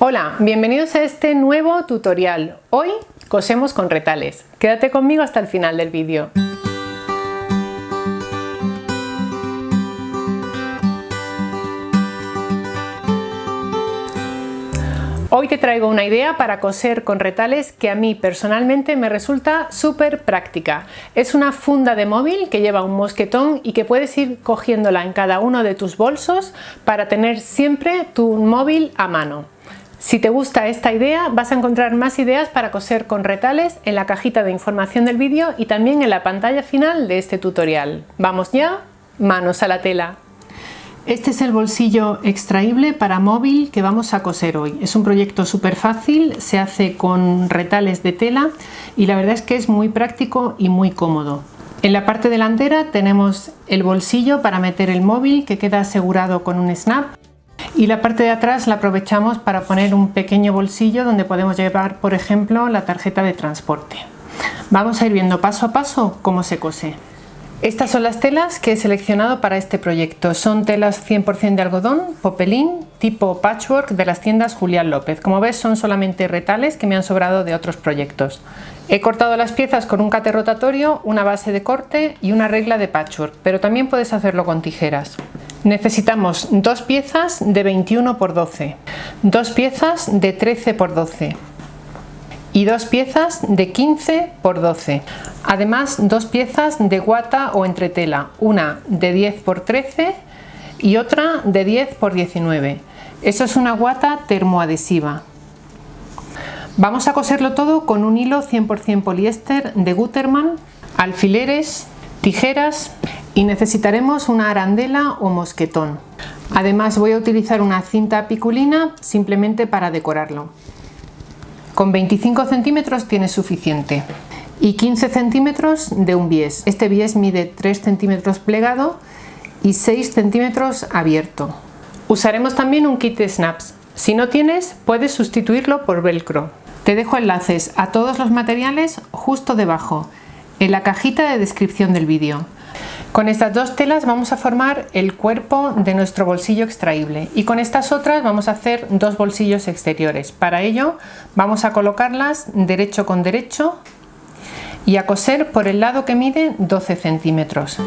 Hola, bienvenidos a este nuevo tutorial. Hoy cosemos con retales. Quédate conmigo hasta el final del vídeo. Hoy te traigo una idea para coser con retales que a mí personalmente me resulta súper práctica. Es una funda de móvil que lleva un mosquetón y que puedes ir cogiéndola en cada uno de tus bolsos para tener siempre tu móvil a mano. Si te gusta esta idea, vas a encontrar más ideas para coser con retales en la cajita de información del vídeo y también en la pantalla final de este tutorial. ¡Vamos ya! ¡Manos a la tela! Este es el bolsillo extraíble para móvil que vamos a coser hoy. Es un proyecto súper fácil, se hace con retales de tela y la verdad es que es muy práctico y muy cómodo. En la parte delantera tenemos el bolsillo para meter el móvil que queda asegurado con un snap y la parte de atrás la aprovechamos para poner un pequeño bolsillo donde podemos llevar, por ejemplo, la tarjeta de transporte. Vamos a ir viendo paso a paso cómo se cose. Estas son las telas que he seleccionado para este proyecto. Son telas 100% de algodón, popelín, tipo patchwork de las tiendas Julián López. Como ves, son solamente retales que me han sobrado de otros proyectos. He cortado las piezas con un cate rotatorio, una base de corte y una regla de patchwork, pero también puedes hacerlo con tijeras. Necesitamos dos piezas de 21 x 12, dos piezas de 13 x 12 y dos piezas de 15 x 12. Además, dos piezas de guata o entretela, una de 10 x 13 y otra de 10 x 19. Eso es una guata termoadhesiva. Vamos a coserlo todo con un hilo 100% poliéster de Gutermann, alfileres, tijeras y necesitaremos una arandela o mosquetón. Además, voy a utilizar una cinta piculina simplemente para decorarlo. Con 25 centímetros tiene suficiente y 15 centímetros de un bies. Este bies mide 3 centímetros plegado y 6 centímetros abierto. Usaremos también un kit de snaps. Si no tienes, puedes sustituirlo por velcro. Te dejo enlaces a todos los materiales justo debajo, en la cajita de descripción del vídeo. Con estas dos telas vamos a formar el cuerpo de nuestro bolsillo extraíble y con estas otras vamos a hacer dos bolsillos exteriores. Para ello vamos a colocarlas derecho con derecho y a coser por el lado que mide 12 centímetros.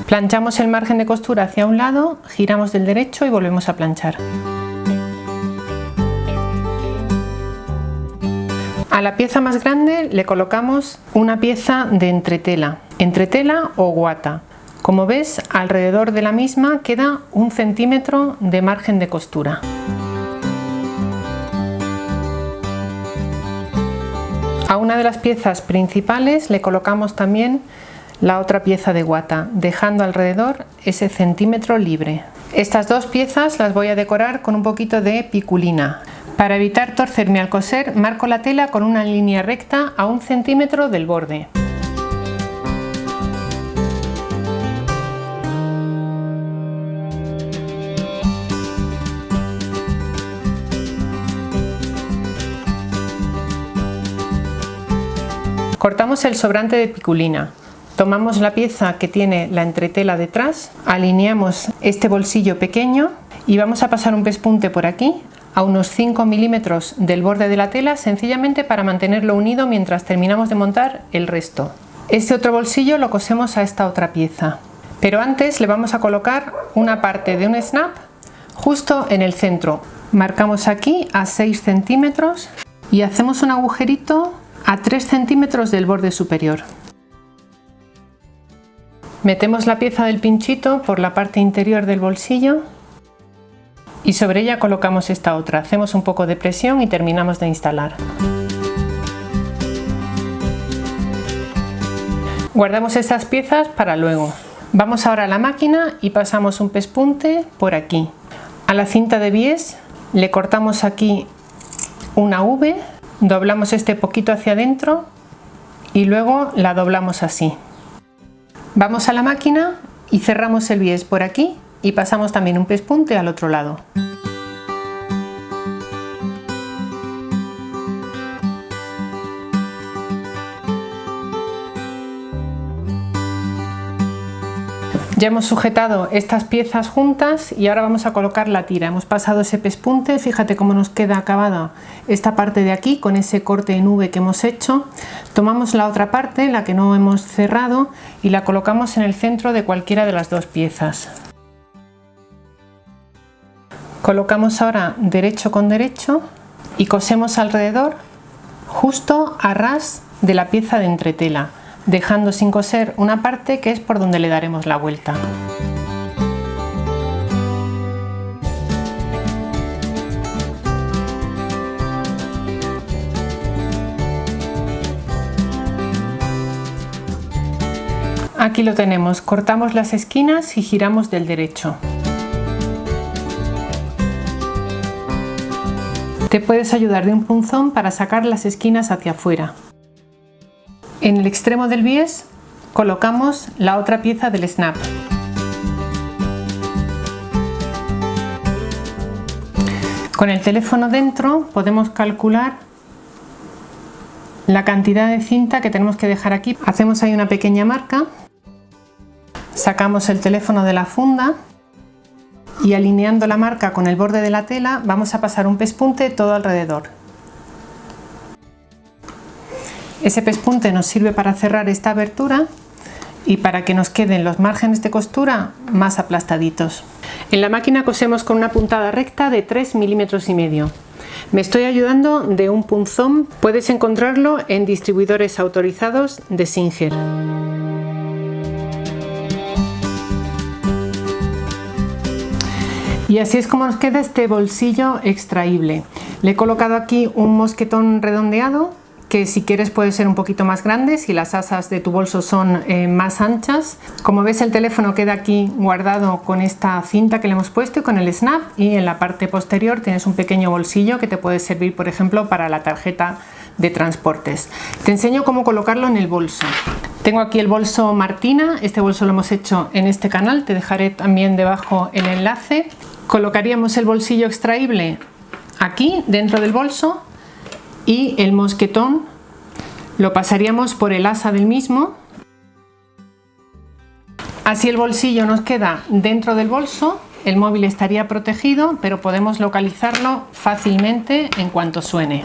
Planchamos el margen de costura hacia un lado, giramos del derecho y volvemos a planchar. A la pieza más grande le colocamos una pieza de entretela o guata. Como ves, alrededor de la misma queda 1 centímetro de margen de costura. A una de las piezas principales le colocamos también la otra pieza de guata, dejando alrededor ese centímetro libre. Estas dos piezas las voy a decorar con un poquito de piculina. Para evitar torcerme al coser, marco la tela con una línea recta a 1 centímetro del borde. Cortamos el sobrante de piculina. Tomamos la pieza que tiene la entretela detrás, alineamos este bolsillo pequeño y vamos a pasar un pespunte por aquí a unos 5 milímetros del borde de la tela, sencillamente para mantenerlo unido mientras terminamos de montar el resto. Este otro bolsillo lo cosemos a esta otra pieza, pero antes le vamos a colocar una parte de un snap justo en el centro. Marcamos aquí a 6 centímetros y hacemos un agujerito a 3 centímetros del borde superior. Metemos la pieza del pinchito por la parte interior del bolsillo y sobre ella colocamos esta otra. Hacemos un poco de presión y terminamos de instalar. Guardamos estas piezas para luego. Vamos ahora a la máquina y pasamos un pespunte por aquí. A la cinta de bies le cortamos aquí una V, doblamos este poquito hacia adentro y luego la doblamos así. Vamos a la máquina y cerramos el bies por aquí y pasamos también un pespunte al otro lado. Ya hemos sujetado estas piezas juntas y ahora vamos a colocar la tira. Hemos pasado ese pespunte, fíjate cómo nos queda acabada esta parte de aquí con ese corte en V que hemos hecho. Tomamos la otra parte, la que no hemos cerrado, y la colocamos en el centro de cualquiera de las dos piezas. Colocamos ahora derecho con derecho y cosemos alrededor justo a ras de la pieza de entretela, dejando sin coser una parte que es por donde le daremos la vuelta. Aquí lo tenemos, cortamos las esquinas y giramos del derecho. Te puedes ayudar de un punzón para sacar las esquinas hacia afuera. En el extremo del bies colocamos la otra pieza del snap. Con el teléfono dentro podemos calcular la cantidad de cinta que tenemos que dejar aquí. Hacemos ahí una pequeña marca, sacamos el teléfono de la funda y alineando la marca con el borde de la tela vamos a pasar un pespunte todo alrededor. Ese pespunte nos sirve para cerrar esta abertura y para que nos queden los márgenes de costura más aplastaditos. En la máquina cosemos con una puntada recta de 3,5 milímetros. Me estoy ayudando de un punzón, puedes encontrarlo en distribuidores autorizados de Singer. Y así es como nos queda este bolsillo extraíble. Le he colocado aquí un mosquetón redondeado, que si quieres puede ser un poquito más grande si las asas de tu bolso son más anchas. Como ves, el teléfono queda aquí guardado con esta cinta que le hemos puesto y con el snap, y en la parte posterior tienes un pequeño bolsillo que te puede servir, por ejemplo, para la tarjeta de transportes. Te enseño cómo colocarlo en el bolso. Tengo aquí el bolso Martina, este bolso lo hemos hecho en este canal, te dejaré también debajo el enlace. Colocaríamos el bolsillo extraíble aquí dentro del bolso y el mosquetón lo pasaríamos por el asa del mismo. Así el bolsillo nos queda dentro del bolso, el móvil estaría protegido, pero podemos localizarlo fácilmente en cuanto suene.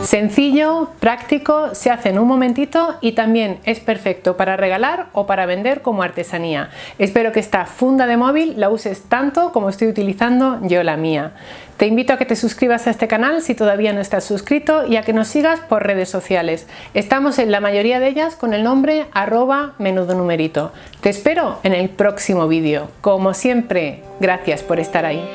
Sencillo, práctico, se hace en un momentito y también es perfecto para regalar o para vender como artesanía. Espero que esta funda de móvil la uses tanto como estoy utilizando yo la mía. Te invito a que te suscribas a este canal si todavía no estás suscrito y a que nos sigas por redes sociales. Estamos en la mayoría de ellas con el nombre @menudonumerito. Te espero en el próximo vídeo. Como siempre, gracias por estar ahí.